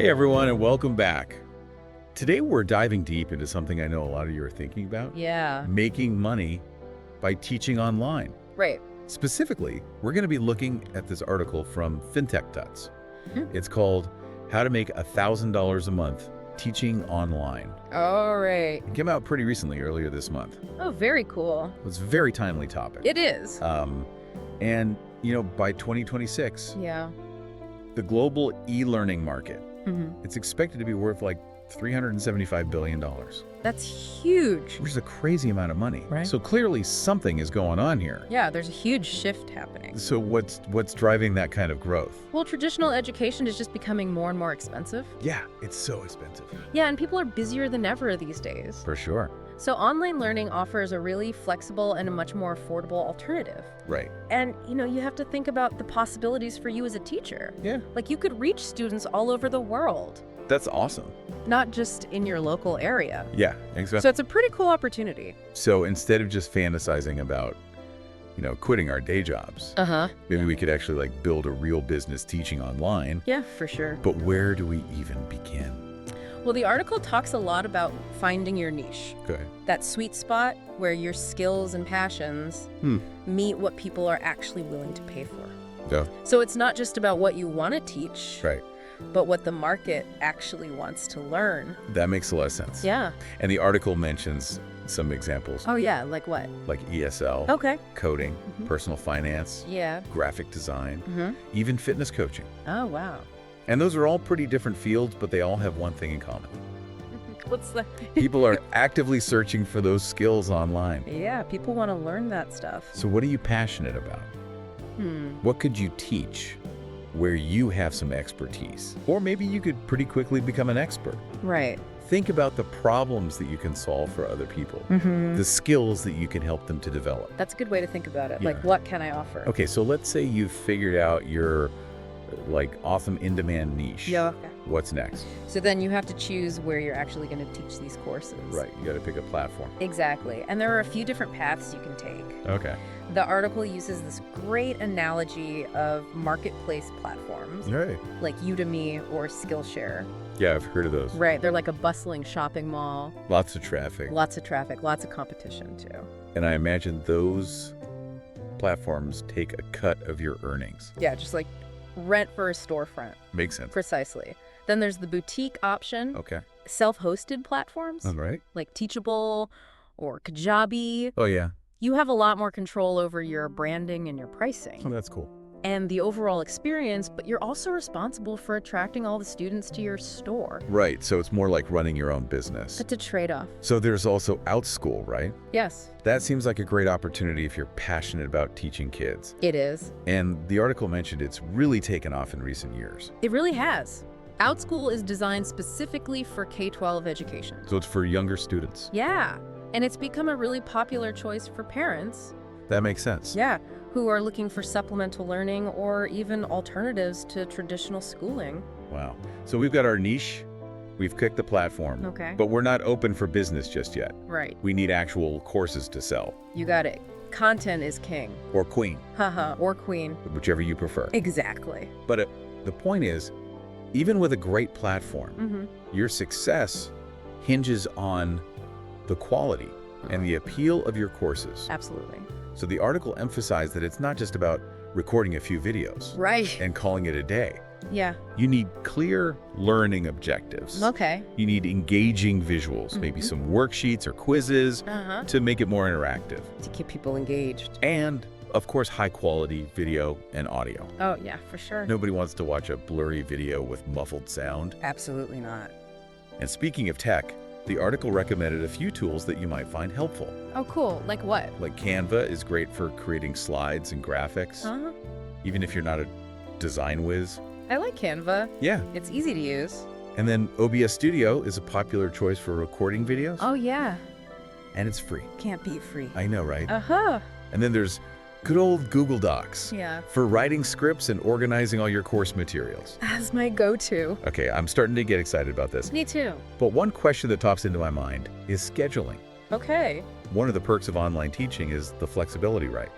Hey everyone, and welcome back. Today we're diving deep into something I know a lot of you are thinking about. Yeah, Making money by teaching online. right. Specifically, we're going to be looking at this article from FinTech Tuts. Hmm. It's called How to Make $1,000 a Month Teaching Online. All right. It came out pretty recently, earlier this month. Oh, very cool. It's a very timely topic. It is. And, by 2026, Yeah. the global e-learning market, hmm it's expected to be worth like $375 billion. That's huge. Which is a crazy amount of money. Right. So clearly something is going on here. Yeah, there's a huge shift happening. So what's driving that kind of growth? Well, traditional education is just becoming more and more expensive. Yeah, it's so expensive. Yeah, and people are busier than ever these days. For sure. So online learning offers a really flexible and a much more affordable alternative. Right. And, you have to think about the possibilities for you as a teacher. Yeah. Like, you could reach students all over the world, That's awesome. not just in your local area. Yeah, exactly. So it's a pretty cool opportunity. So instead of just fantasizing about, quitting our day jobs, Uh-huh. maybe we could actually like build a real business teaching online. Yeah, for sure. But where do we even begin? Well, the article talks a lot about finding your niche, Go ahead. that sweet spot where your skills and passions meet what people are actually willing to pay for. Go. So it's not just about what you want to teach, Right. but what the market actually wants to learn. That makes a lot of sense. Yeah. And the article mentions some examples Oh, yeah. Like what? like ESL, Okay. coding, personal finance, Yeah. graphic design, Mm-hmm. even fitness coaching. Oh, wow. And those are all pretty different fields, but they all have one thing in common. What's the... People are actively searching for those skills online. Yeah, people want to learn that stuff. So what are you passionate about? What could you teach where you have some expertise? Or maybe you could pretty quickly become an expert. Right. Think about the problems that you can solve for other people, Mm-hmm. the skills that you can help them to develop. That's a good way to think about it. Yeah. Like, what can I offer? Okay, so let's say you've figured out your awesome in-demand niche. Yeah. Okay. What's next? So then you have to choose where you're actually going to teach these courses. Right, you got to pick a platform. Exactly. And there are a few different paths you can take. Okay. The article uses this great analogy of marketplace platforms Right. like Udemy or Skillshare. Yeah, I've heard of those. Right. They're like a bustling shopping mall, Lots of traffic. lots of traffic, lots of competition too. And I imagine those platforms take a cut of your earnings. Yeah, just like rent for a storefront. Makes sense. Precisely. Then there's the boutique option, Okay. self-hosted platforms All right. like Teachable or Kajabi. Oh, yeah. You have a lot more control over your branding and your pricing. Oh, that's cool. And the overall experience, but you're also responsible for attracting all the students to your store. Right, so it's more like running your own business. It's a trade-off. So there's also OutSchool, right? Yes, That seems like a great opportunity if you're passionate about teaching kids. it is. And the article mentioned it's really taken off in recent years. It really has. OutSchool is designed specifically for K-12 education. So it's for younger students. Yeah, and it's become a really popular choice for parents. That makes sense. Yeah, who are looking for supplemental learning or even alternatives to traditional schooling. Wow. So we've got our niche, we've picked the platform, Okay. but we're not open for business just yet. Right, We need actual courses to sell. you got it. Content is king. Or queen, Haha, or queen. whichever you prefer. Exactly. But the point is, even with a great platform, Mm-hmm. your success hinges on the quality and the appeal of your courses. Absolutely. So the article emphasized that it's not just about recording a few videos Right. and calling it a day. Yeah. You need clear learning objectives. Okay. You need engaging visuals, maybe Mhm. some worksheets or quizzes Uh-huh. to make it more interactive. To keep people engaged. And, of course, high quality video and audio. Oh, yeah, for sure. Nobody wants to watch a blurry video with muffled sound. Absolutely not. And speaking of tech, the article recommended a few tools that you might find helpful. Oh, cool. Like what? Like Canva is great for creating slides and graphics, Uh-huh. even if you're not a design whiz. I like Canva. Yeah. It's easy to use. And then OBS Studio is a popular choice for recording videos, Oh, yeah. and it's free. Can't beat free. I know, right? Uh-huh. And then there's good old Google Docs Yeah. for writing scripts and organizing all your course materials. That's my go-to. Okay, I'm starting to get excited about this. Me too. But one question that pops into my mind is scheduling. Okay. One of the perks of online teaching is the flexibility, right?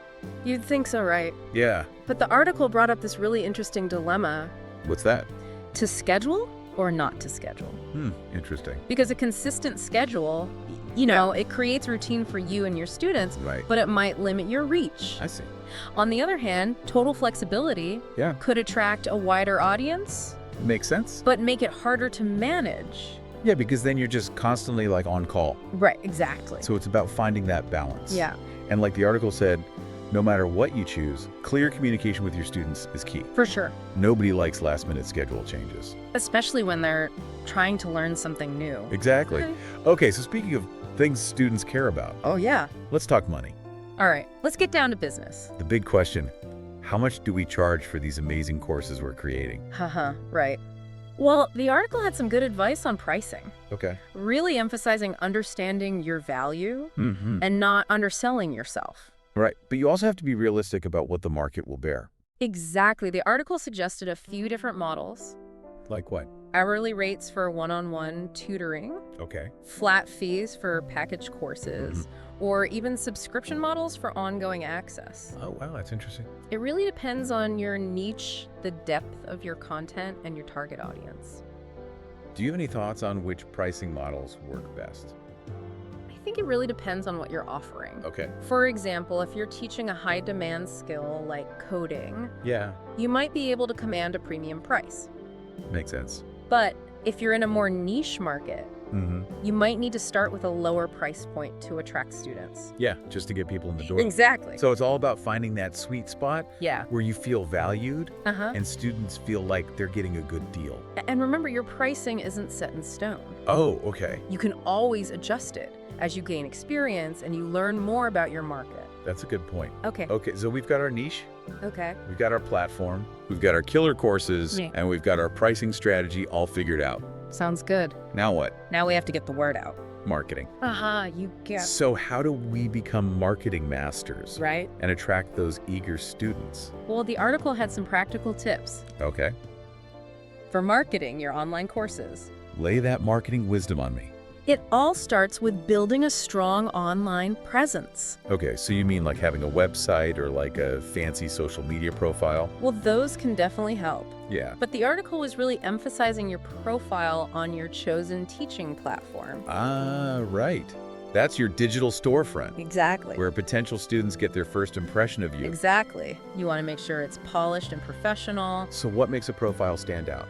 You'd think so, right? Yeah. But the article brought up this really interesting dilemma. What's that? To schedule or not to schedule. Interesting. Because a consistent schedule, it creates routine for you and your students, Right. but it might limit your reach. I see. On the other hand, total flexibility Yeah. could attract a wider audience, Makes sense. but make it harder to manage. Yeah, because then you're just constantly like on call. Right, exactly. So it's about finding that balance. Yeah, And like the article said, no matter what you choose, clear communication with your students is key. for sure. Nobody likes last-minute schedule changes. Especially when they're trying to learn something new. Exactly. Okay, so speaking of things students care about, Oh, yeah. let's talk money. All right, let's get down to business. The big question, how much do we charge for these amazing courses we're creating? Haha, right. Well, the article had some good advice on pricing, Okay. really emphasizing understanding your value Mm-hmm. and not underselling yourself. Right, but you also have to be realistic about what the market will bear. Exactly. The article suggested a few different models: Like what? hourly rates for one-on-one tutoring, Okay. flat fees for package courses, or even subscription models for ongoing access. Oh, wow, that's interesting. It really depends on your niche, the depth of your content, and your target audience. Do you have any thoughts on which pricing models work best? I think it really depends on what you're offering. Okay. For example, if you're teaching a high-demand skill like coding, Yeah, you might be able to command a premium price. makes sense. But if you're in a more niche market, Mm-hmm. you might need to start with a lower price point to attract students. Yeah, just to get people in the door. Exactly. So it's all about finding that sweet spot Yeah. where you feel valued Uh-huh. and students feel like they're getting a good deal. And remember, your pricing isn't set in stone. Oh, okay. You can always adjust it as you gain experience and you learn more about your market. That's a good point. Okay. Okay, so we've got our niche, Okay. we've got our platform, we've got our killer courses, Yeah. and we've got our pricing strategy all figured out. Sounds good. Now what? Now we have to get the word out. Marketing. You get So how do we become marketing masters right. and attract those eager students? Well, the article had some practical tips Okay, for marketing your online courses. lay that marketing wisdom on me. It all starts with building a strong online presence. Okay, so you mean like having a website or like a fancy social media profile? Well, those can definitely help. Yeah. But the article was really emphasizing your profile on your chosen teaching platform. Ah, right. That's your digital storefront, Exactly. where potential students get their first impression of you. Exactly. You want to make sure it's polished and professional. So what makes a profile stand out?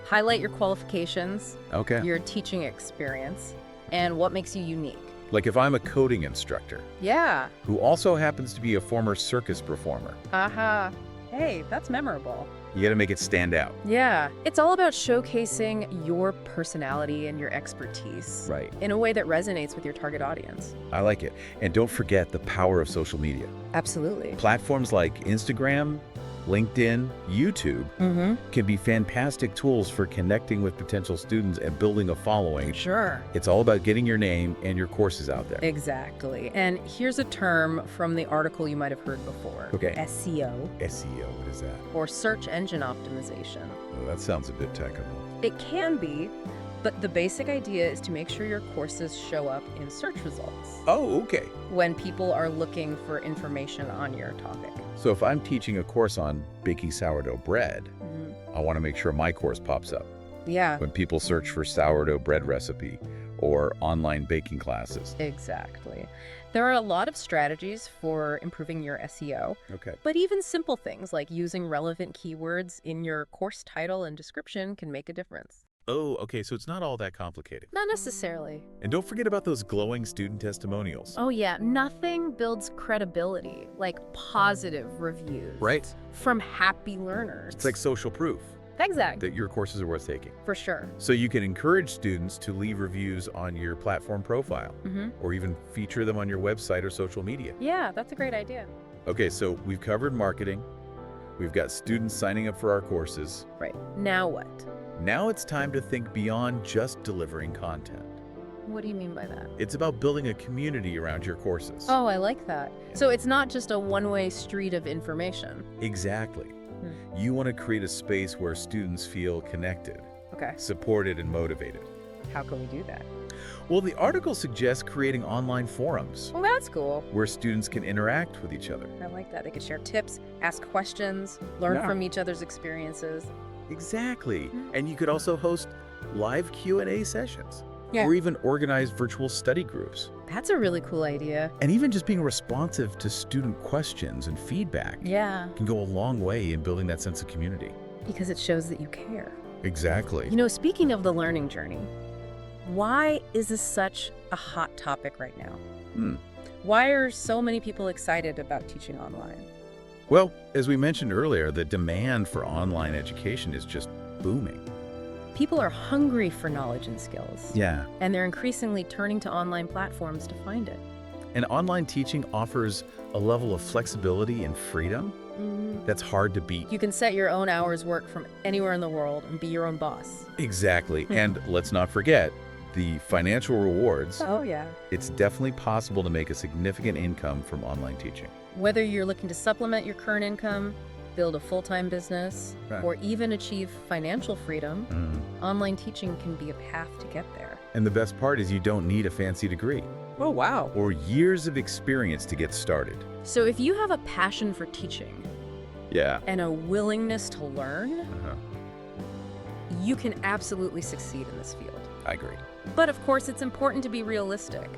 Highlight your qualifications, Okay. your teaching experience, and what makes you unique. Like if I'm a coding instructor Yeah. who also happens to be a former circus performer, Aha. Hey, that's memorable. you gotta make it stand out. Yeah. It's all about showcasing your personality and your expertise Right. in a way that resonates with your target audience. I like it. And don't forget the power of social media. Absolutely. Platforms like Instagram, LinkedIn, YouTube Mm-hmm. can be fantastic tools for connecting with potential students and building a following. Sure. It's all about getting your name and your courses out there. Exactly. And here's a term from the article you might have heard before. Okay. SEO, SEO, what is that? or search engine optimization. Oh, that sounds a bit technical. It can be, but the basic idea is to make sure your courses show up in search results Oh, okay. when people are looking for information on your topic. So if I'm teaching a course on baking sourdough bread, I want to make sure my course pops up Yeah, when people search for sourdough bread recipe or online baking classes. exactly. There are a lot of strategies for improving your SEO, Okay. but even simple things like using relevant keywords in your course title and description can make a difference. Oh, okay, so it's not all that complicated. Not necessarily. And don't forget about those glowing student testimonials. Oh yeah, nothing builds credibility like positive reviews. Right. From happy learners. It's like social proof Exactly. that your courses are worth taking. For sure. So you can encourage students to leave reviews on your platform profile Mm-hmm. or even feature them on your website or social media. Yeah, that's a great idea. Okay, so we've covered marketing. We've got students signing up for our courses. Right. Now what? Now it's time to think beyond just delivering content. What do you mean by that? It's about building a community around your courses. Oh, I like that. So it's not just a one-way street of information. Exactly. You want to create a space where students feel connected, Okay. supported, and motivated. How can we do that? Well, the article suggests creating online forums Well, that's cool. where students can interact with each other. I like that. They could share tips, ask questions, learn Yeah. from each other's experiences. Exactly. And you could also host live Q&A sessions. Yeah. Or even organize virtual study groups. That's a really cool idea. And even just being responsive to student questions and feedback Yeah. can go a long way in building that sense of community. Because it shows that you care. Exactly. You know, speaking of the learning journey, why is this such a hot topic right now? Why are so many people excited about teaching online? Well, as we mentioned earlier, the demand for online education is just booming. People are hungry for knowledge and skills. Yeah. And they're increasingly turning to online platforms to find it. And online teaching offers a level of flexibility and freedom that's hard to beat. You can set your own hours work from anywhere in the world and be your own boss. Exactly. And let's not forget the financial rewards. Oh, yeah. It's definitely possible to make a significant income from online teaching. Whether you're looking to supplement your current income, build a full-time business, or even achieve financial freedom, online teaching can be a path to get there. And the best part is you don't need a fancy degree Oh, wow. or years of experience to get started. So if you have a passion for teaching Yeah. and a willingness to learn, Uh-huh. you can absolutely succeed in this field. I agree. But of course, it's important to be realistic.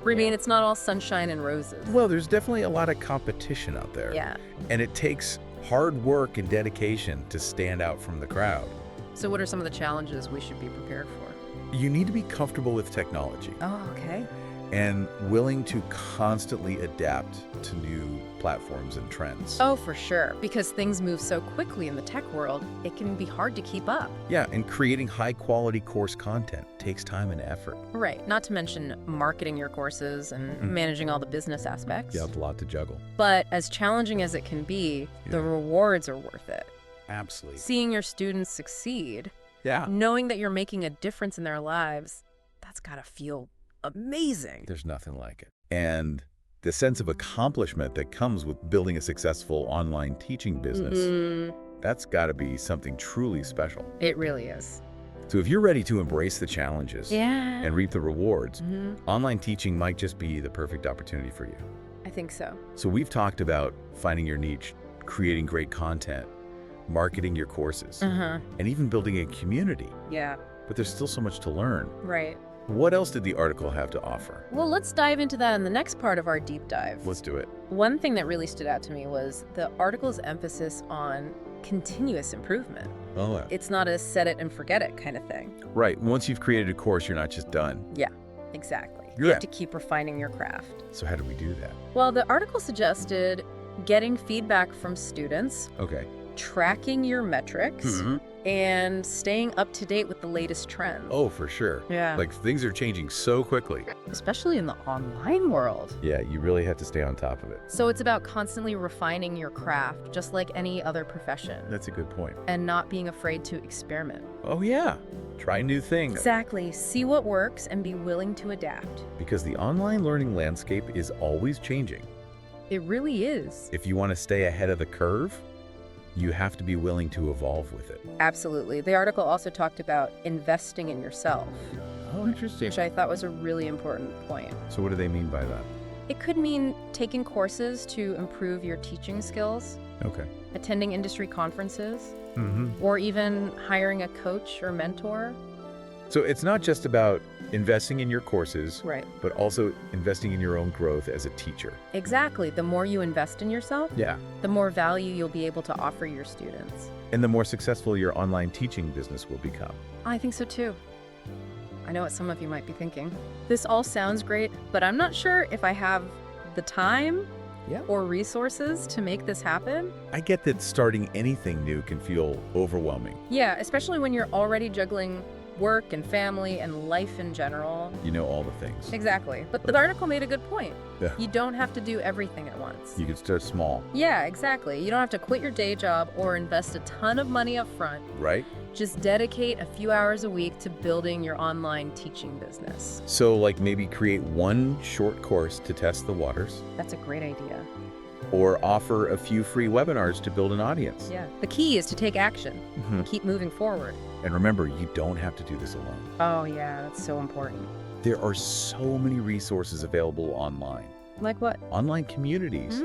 I mean, it's not all sunshine and roses. Well, there's definitely a lot of competition out there. Yeah. And it takes hard work and dedication to stand out from the crowd. So what are some of the challenges we should be prepared for? You need to be comfortable with technology Oh, okay. and willing to constantly adapt to new platforms and trends. Oh, for sure. Because things move so quickly in the tech world, it can be hard to keep up. Yeah, and creating high-quality course content takes time and effort. Right. Not to mention marketing your courses and managing all the business aspects. You have a lot to juggle. But as challenging as it can be, the rewards are worth it. Absolutely. Seeing your students succeed, Yeah. knowing that you're making a difference in their lives, that's gotta feel amazing. There's nothing like it. And the sense of accomplishment that comes with building a successful online teaching business, that's got to be something truly special. It really is. So if you're ready to embrace the challenges Yeah. and reap the rewards, online teaching might just be the perfect opportunity for you. I think so. So we've talked about finding your niche, creating great content, marketing your courses, and even building a community. Yeah. But there's still so much to learn. Right. What else did the article have to offer? Well, let's dive into that in the next part of our deep dive. Let's do it. One thing that really stood out to me was the article's emphasis on continuous improvement. Oh, yeah. It's not a set it and forget it kind of thing. Right. Once you've created a course, you're not just done. Yeah, exactly. You Yeah. have to keep refining your craft. So how do we do that? Well, the article suggested getting feedback from students, Okay. tracking your metrics, and staying up to date with the latest trends. Oh, for sure. Yeah. Like things are changing so quickly. Especially in the online world. Yeah, you really have to stay on top of it. So it's about constantly refining your craft, just like any other profession, That's a good point. and not being afraid to experiment. Oh, yeah. Try new things. Exactly. See what works and be willing to adapt. Because the online learning landscape is always changing. It really is. If you want to stay ahead of the curve, you have to be willing to evolve with it. Absolutely. The article also talked about investing in yourself, Oh, interesting. which I thought was a really important point. So what do they mean by that? It could mean taking courses to improve your teaching skills, Okay. attending industry conferences, Mm-hmm. or even hiring a coach or mentor. So it's not just about investing in your courses, Right. but also investing in your own growth as a teacher. Exactly. The more you invest in yourself, Yeah. the more value you'll be able to offer your students. And the more successful your online teaching business will become. I think so too. I know what some of you might be thinking. This all sounds great, but I'm not sure if I have the time or resources to make this happen. I get that starting anything new can feel overwhelming. Yeah, especially when you're already juggling work and family and life in general. You know all the things. Exactly. But the article made a good point. Yeah. You don't have to do everything at once. You can start small, Yeah, exactly. You don't have to quit your day job or invest a ton of money up front. right? Just dedicate a few hours a week to building your online teaching business. So like maybe create one short course to test the waters, That's a great idea. or offer a few free webinars to build an audience. Yeah. The key is to take action. Mhm. Keep moving forward. And remember, you don't have to do this alone. Oh, yeah, that's so important. There are so many resources available online. Like what? Online communities,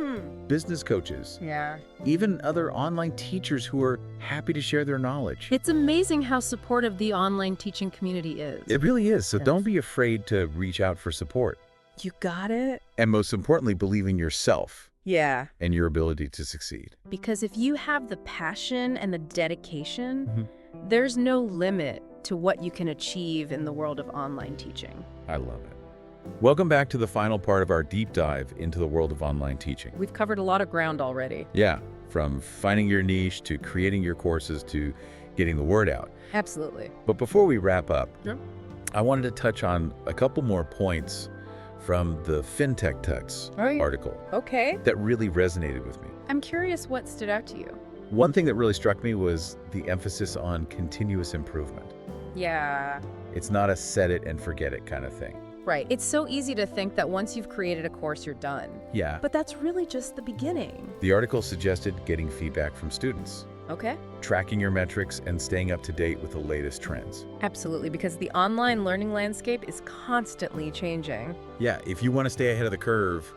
business coaches, Yeah. even other online teachers who are happy to share their knowledge. It's amazing how supportive the online teaching community is. It really is. So don't be afraid to reach out for support. You got it? And most importantly, believe in yourself Yeah. and your ability to succeed. Because if you have the passion and the dedication, there's no limit to what you can achieve in the world of online teaching. I love it. Welcome back to the final part of our deep dive into the world of online teaching. We've covered a lot of ground already. Yeah, from finding your niche to creating your courses to getting the word out. Absolutely. But before we wrap up, Sure. I wanted to touch on a couple more points from the FinTech Tuts article Okay. that really resonated with me. I'm curious what stood out to you. One thing that really struck me was the emphasis on continuous improvement. Yeah. It's not a set it and forget it kind of thing. Right. It's so easy to think that once you've created a course, you're done. Yeah. But that's really just the beginning. The article suggested getting feedback from students, Okay. tracking your metrics, and staying up to date with the latest trends. Absolutely, because the online learning landscape is constantly changing. Yeah, if you want to stay ahead of the curve,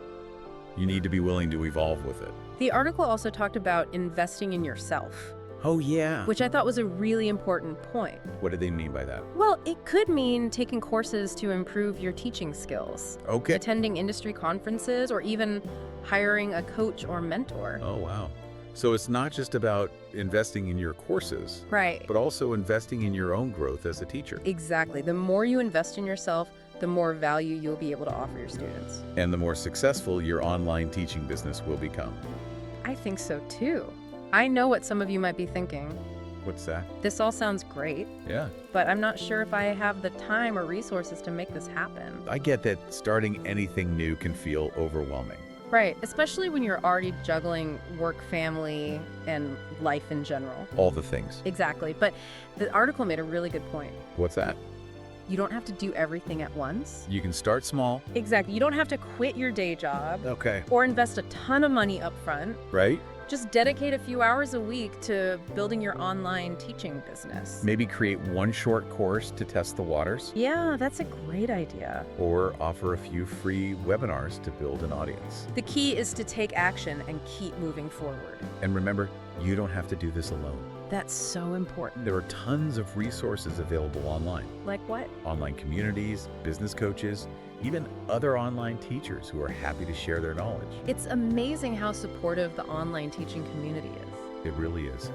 you need to be willing to evolve with it. The article also talked about investing in yourself, Oh, yeah. which I thought was a really important point. What do they mean by that? Well, it could mean taking courses to improve your teaching skills, Okay. attending industry conferences, or even hiring a coach or mentor. Oh, wow. So it's not just about investing in your courses, Right. but also investing in your own growth as a teacher. Exactly. The more you invest in yourself, the more value you'll be able to offer your students. And the more successful your online teaching business will become. I think so too. I know what some of you might be thinking. What's that? This all sounds great, Yeah. but I'm not sure if I have the time or resources to make this happen. I get that starting anything new can feel overwhelming. Right, especially when you're already juggling work, family, and life in general. All the things. Exactly, but the article made a really good point. What's that? You don't have to do everything at once. You can start small. Exactly, you don't have to quit your day job Okay. or invest a ton of money up front. Right? Just dedicate a few hours a week to building your online teaching business. Maybe create one short course to test the waters, Yeah, that's a great idea. or offer a few free webinars to build an audience. The key is to take action and keep moving forward. And remember, you don't have to do this alone. That's so important. There are tons of resources available online. Like what? Online communities, business coaches, even other online teachers who are happy to share their knowledge. It's amazing how supportive the online teaching community is. It really is.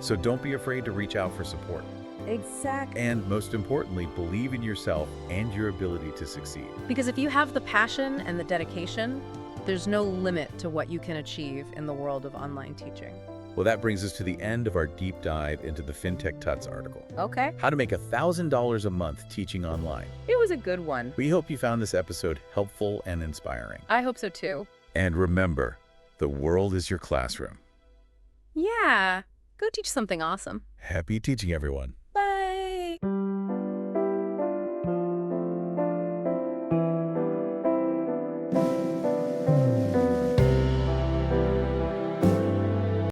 So don't be afraid to reach out for support. Exactly. And most importantly, believe in yourself and your ability to succeed. Because if you have the passion and the dedication, there's no limit to what you can achieve in the world of online teaching. Well, that brings us to the end of our deep dive into the FinTech Tuts article. Okay. How to make $1,000 a month teaching online. It was a good one. We hope you found this episode helpful and inspiring. I hope so too. And remember, the world is your classroom. Yeah. Go teach something awesome. Happy teaching, everyone.